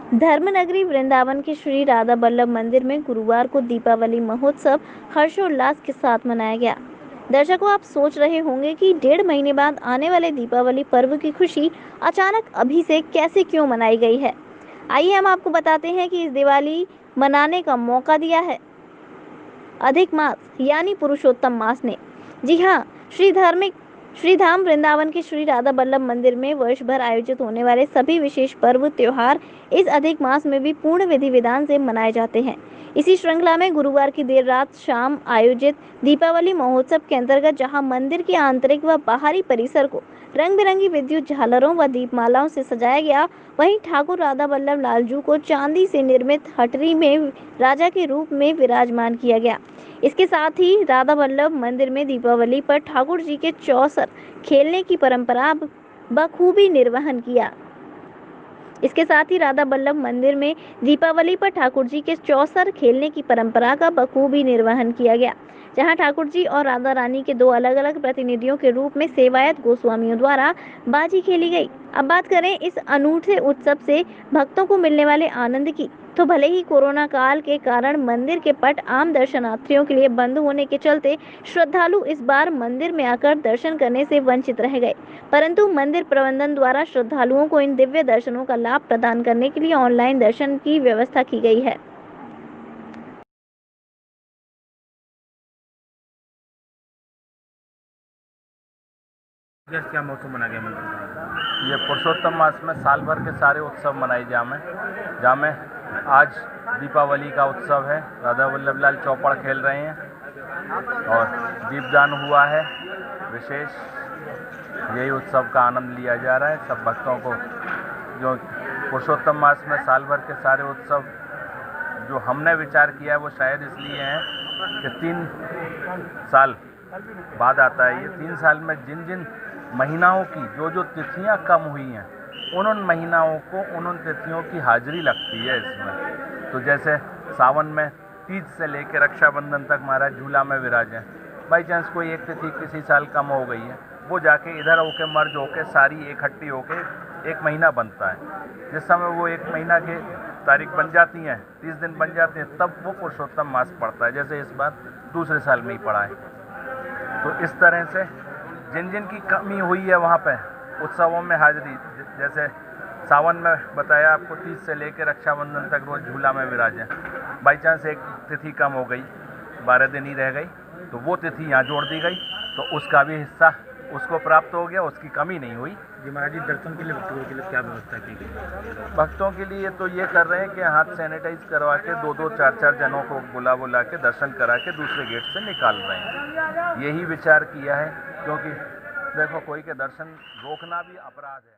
धर्मनगरी वृंदावन के श्री राधा बल्लभ मंदिर में गुरुवार को दीपावली महोत्सव हर्षोल्लास के साथ मनाया गया। दर्शकों, आप सोच रहे होंगे कि 1.5 महीने बाद आने वाले दीपावली पर्व की खुशी अचानक अभी से कैसे क्यों मनाई गई है। आइए हम आपको बताते हैं कि इस दिवाली मनाने का मौका दिया है अधिक मास यानी पुरुषोत्तम मास ने। जी हाँ, श्री धाम वृंदावन के श्री राधा बल्लभ मंदिर में वर्ष भर आयोजित होने वाले सभी विशेष पर्व त्योहार इस अधिक मास में भी पूर्ण विधि विधान से मनाए जाते हैं। इसी श्रृंखला में गुरुवार की देर रात शाम आयोजित दीपावली महोत्सव के अंतर्गत जहां मंदिर के आंतरिक व बाहरी परिसर को रंग बिरंगी विद्युत झालरों व दीपमालाओं से सजाया गया, वहीं ठाकुर राधा बल्लभ लालजू को चांदी से निर्मित हटरी में राजा के रूप में विराजमान किया गया। इसके साथ ही राधा बल्लभ मंदिर में दीपावली पर ठाकुर जी के चौसर खेलने की परंपरा बखूबी निर्वहन किया। इसके साथ ही राधा बल्लभ मंदिर में दीपावली पर ठाकुर जी के चौसर खेलने की परंपरा का बखूबी निर्वहन किया गया, जहां ठाकुर जी और राधा रानी के दो अलग अलग प्रतिनिधियों के रूप में सेवायत गोस्वामियों द्वारा बाजी खेली गई। अब बात करें इस अनूठे उत्सव से भक्तों को मिलने वाले आनंद की, तो भले ही कोरोना काल के कारण मंदिर के पट आम दर्शनार्थियों के लिए बंद होने के चलते श्रद्धालु इस बार मंदिर में आकर दर्शन करने से वंचित रह गए, परंतु मंदिर प्रबंधन द्वारा श्रद्धालुओं को इन दिव्य दर्शनों का लाभ प्रदान करने के लिए ऑनलाइन दर्शन की व्यवस्था की गई है। क्या मौसम बना गया मंदिर का? ये पुरुषोत्तम मास में साल भर के सारे उत्सव मनाए जामे आज दीपावली का उत्सव है। राधा वल्लभ लाल चौपड़ खेल रहे हैं और दीपदान हुआ है। विशेष यही उत्सव का आनंद लिया जा रहा है। सब भक्तों को जो पुरुषोत्तम मास में साल भर के सारे उत्सव जो हमने विचार किया है वो शायद इसलिए हैं कि 3 साल बाद आता है। ये 3 साल में जिन जिन महीनाओं की जो तिथियां कम हुई हैं उन महीनाओं को उन तिथियों की हाजिरी लगती है इसमें। तो जैसे सावन में तीज से लेकर रक्षाबंधन तक महाराज झूला में विराजे, बाई चांस कोई एक तिथि किसी साल कम हो गई है, वो जाके इधर होके मर्ज होके सारी इकट्ठी होके एक महीना बनता है। जिस समय वो एक महीना की तारीख बन जाती हैं, 30 दिन बन जाते हैं, तब वो पुरुषोत्तम मास पड़ता है। जैसे इस बार दूसरे साल में ही पड़ा है। तो इस तरह से जिन जिन की कमी हुई है वहाँ पे उत्सवों में हाजिरी, जैसे सावन में बताया आपको 30 से लेकर रक्षाबंधन तक रोज झूला में विराजे, बाई चांस एक तिथि कम हो गई, 12 दिन ही रह गई, तो वो तिथि यहाँ जोड़ दी गई, तो उसका भी हिस्सा उसको प्राप्त हो गया, उसकी कमी नहीं हुई। जी महाराज जी, दर्शन के लिए भक्तों के लिए क्या व्यवस्था की गई? भक्तों के लिए तो ये कर रहे हैं कि हाथ सैनिटाइज करवा के 2-2, 4-4 जनों को बुला के दर्शन करा के दूसरे गेट से निकाल रहे हैं। यही विचार किया है, क्योंकि देखो कोई के दर्शन रोकना भी अपराध है।